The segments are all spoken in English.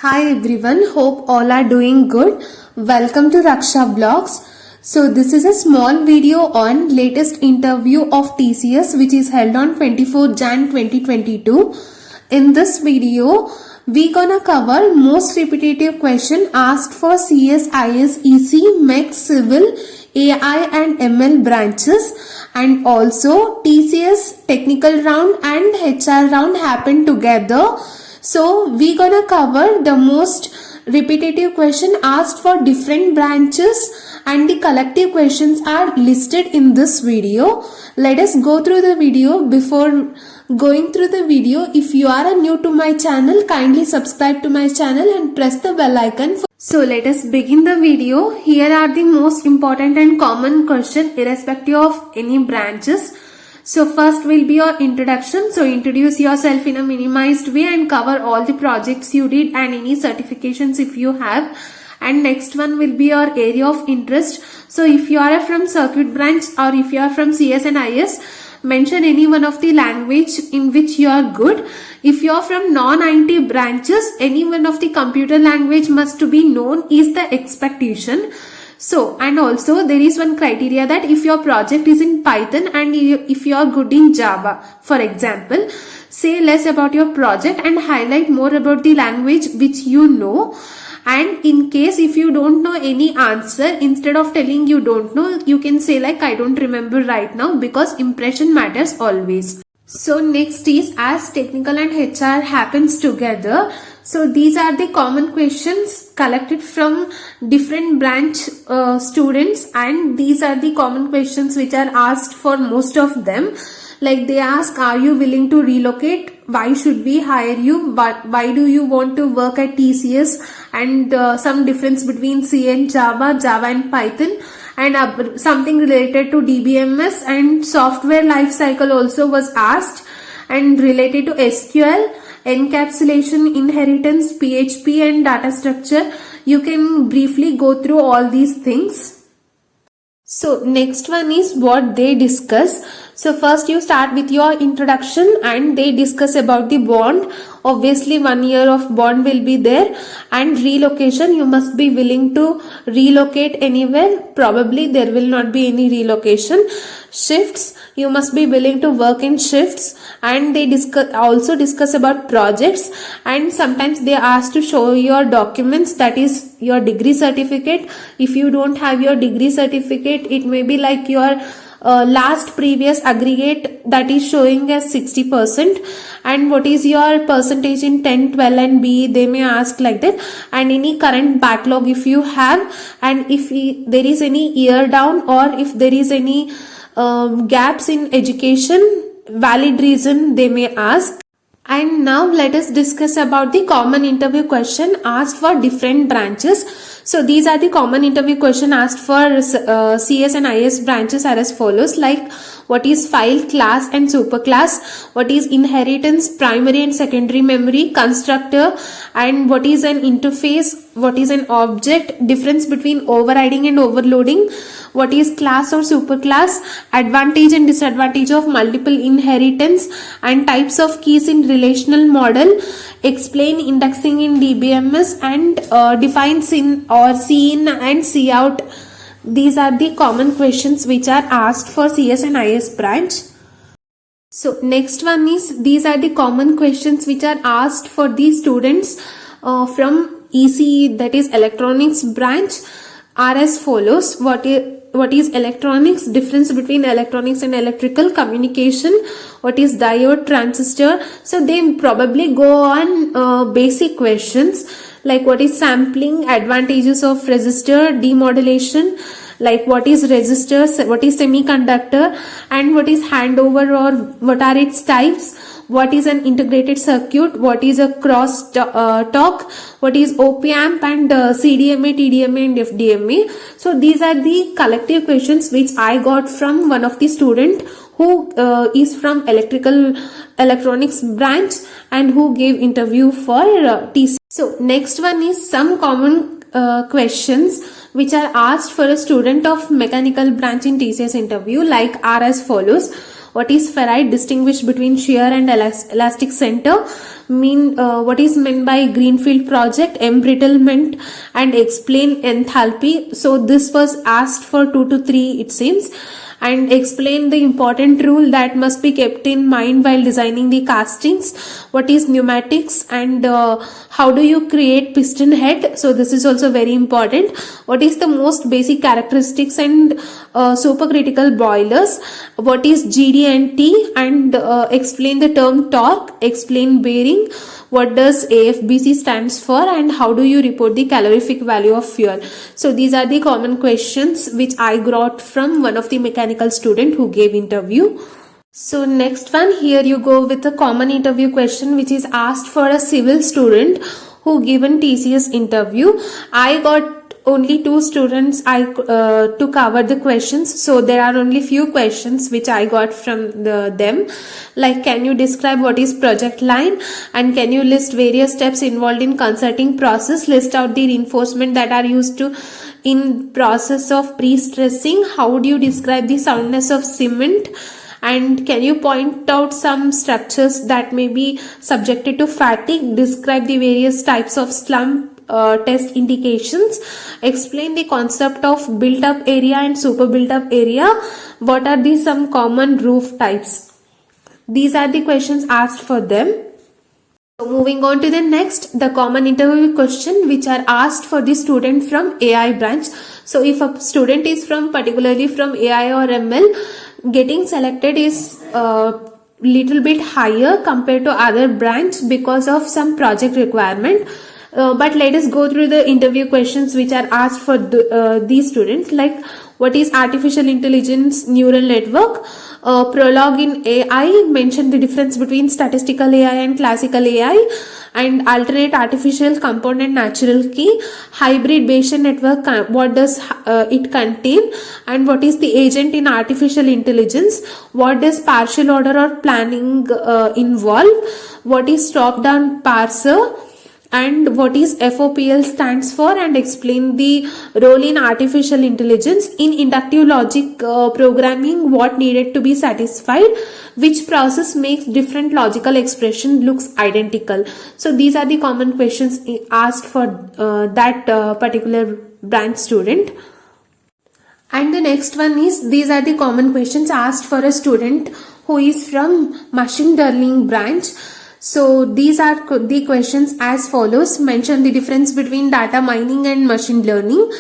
Hi everyone, hope all are doing good. Welcome to Raksha Blogs. So this is a small video on latest interview of TCS which is held on 24 Jan 2022. In this video, we gonna cover most repetitive question asked for CS, IS, EC, MEC, Civil, AI and ML branches, and also TCS technical round and HR round happened together. So we gonna cover the most repetitive question asked for different branches and the collective questions are listed in this video. Let us go through the video. Before going through the video, if you are new to my channel, kindly subscribe to my channel and press the bell icon. So let us begin the video. Here are the most important and common question irrespective of any branches. So first will be your introduction. So introduce yourself in a minimized way and cover all the projects you did and any certifications if you have. And next one will be your area of interest. So if you are from circuit branch or if you are from CS and IS, mention any one of the language in which you are good. If you are from non-IT branches, any one of the computer language must to be known is the expectation. So, and also there is one criteria that if your project is in Python and if you are good in Java, for example, say less about your project and highlight more about the language which you know. And in case if you don't know any answer, instead of telling you don't know, you can say like I don't remember right now, because impression matters always. So next is as technical and HR happens together. So these are the common questions collected from different branch students, and these are the common questions which are asked for most of them. Like they ask, are you willing to relocate? Why should we hire you? Why do you want to work at TCS? And some difference between C and Java, Java and Python, and something related to DBMS and software lifecycle also was asked, and related to SQL, encapsulation, inheritance, PHP and data structure. You can briefly go through all these things. So next one is what they discuss. So first you start with your introduction and they discuss about the bond. Obviously 1 year of bond will be there, and relocation, you must be willing to relocate anywhere. Probably there will not be any relocation. Shifts, you must be willing to work in shifts, and they also discuss about projects, and sometimes they ask to show your documents, that is your degree certificate. If you don't have your degree certificate, it may be like your last previous aggregate that is showing as 60%, and what is your percentage in 10, 12 and BE, they may ask like that, and any current backlog if you have, and if there is any year down or if there is any gaps in education, valid reason they may ask. And now let us discuss about the common interview question asked for different branches. So these are the common interview question asked for CS and IS branches are as follows, like what is file, class and superclass, what is inheritance, primary and secondary memory, constructor, and what is an interface, what is an object, difference between overriding and overloading, what is class or superclass, advantage and disadvantage of multiple inheritance, and types of keys in relational model, explain indexing in DBMS, and define SIN or CIN and COUT. These are the common questions which are asked for CS and IS branch. So next one is, these are the common questions which are asked for the students from ECE, that is electronics branch, are as follows. What is electronics, difference between electronics and electrical, communication, what is diode, transistor. So they probably go on basic questions like what is sampling, advantages of resistor, demodulation, like what is resistor, what is semiconductor, and what is handover or what are its types, what is an integrated circuit, what is a cross talk, what is op-amp, and CDMA, TDMA and FDMA. So these are the collective questions which I got from one of the student who is from electronics branch and who gave interview for TC. So next one is some common questions which are asked for a student of mechanical branch in TCS interview, like are as follows. what is ferrite, distinguish between shear and elastic center, what is meant by greenfield project, embrittlement, and explain enthalpy. So this was asked for 2 to 3 it seems. And explain the important rule that must be kept in mind while designing the castings, what is pneumatics, and how do you create piston head. So this is also very important. What is the most basic characteristics and supercritical boilers, what is GD&T, and explain the term torque, explain bearing, what does AFBC stands for, and how do you report the calorific value of fuel. So these are the common questions which I got from one of the mechanical student who gave interview. So next one, here you go with a common interview question which is asked for a civil student who given TCS interview. I got only 2 students to cover the questions, so there are only few questions which I got from them, like can you describe what is project line, and can you list various steps involved in concerting process, list out the reinforcement that are used to in process of pre-stressing, how would you describe the soundness of cement, and can you point out some structures that may be subjected to fatigue, describe the various types of slump test indications, explain the concept of built up area and super built up area, what are the some common roof types. These are the questions asked for them. So moving on to the next, the common interview question which are asked for the student from AI branch. So if a student is from particularly from AI or ML, getting selected is little bit higher compared to other branch because of some project requirement. But let us go through the interview questions which are asked for these students, like what is artificial intelligence neural network, prologue in AI, mention the difference between statistical AI and classical AI, and alternate artificial component natural key, hybrid Bayesian network, what does it contain, and what is the agent in artificial intelligence, what does partial order or planning involve, what is top down parser, and what is FOPL stands for, and explain the role in artificial intelligence in inductive logic programming, what needed to be satisfied, which process makes different logical expression looks identical. So these are the common questions asked for that particular branch student. And the next one is, these are the common questions asked for a student who is from machine learning branch. So these are the questions as follows. Mention the difference between data mining and machine learning.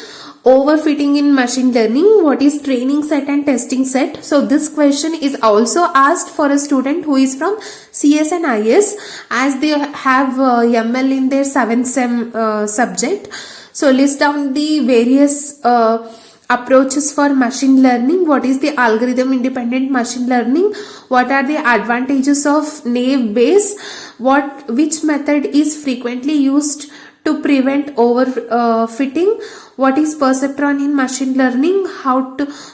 Overfitting in machine learning. What is training set and testing set? So this question is also asked for a student who is from CS and IS, as they have ML in their 7th sem subject. So list down the various approaches for machine learning. What is the algorithm independent machine learning? What are the advantages of naive Bayes? Which method is frequently used to prevent overfitting? What is perceptron in machine learning?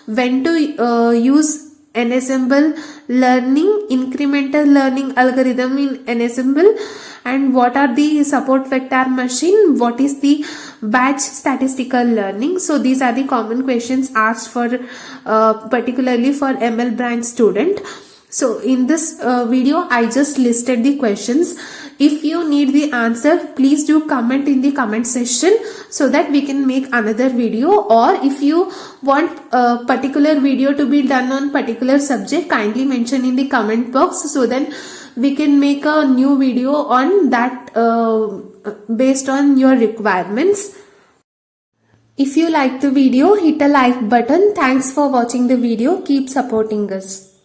When to use ensemble learning, incremental learning algorithm in ensemble, and what are the support vector machine? What is the batch statistical learning? So these are the common questions asked for particularly for ML branch student. So in this video I just listed the questions. If you need the answer, please do comment in the comment section so that we can make another video, or if you want a particular video to be done on particular subject, kindly mention in the comment box so then we can make a new video on that based on your requirements. If you like the video, hit a like button. Thanks for watching the video. Keep supporting us.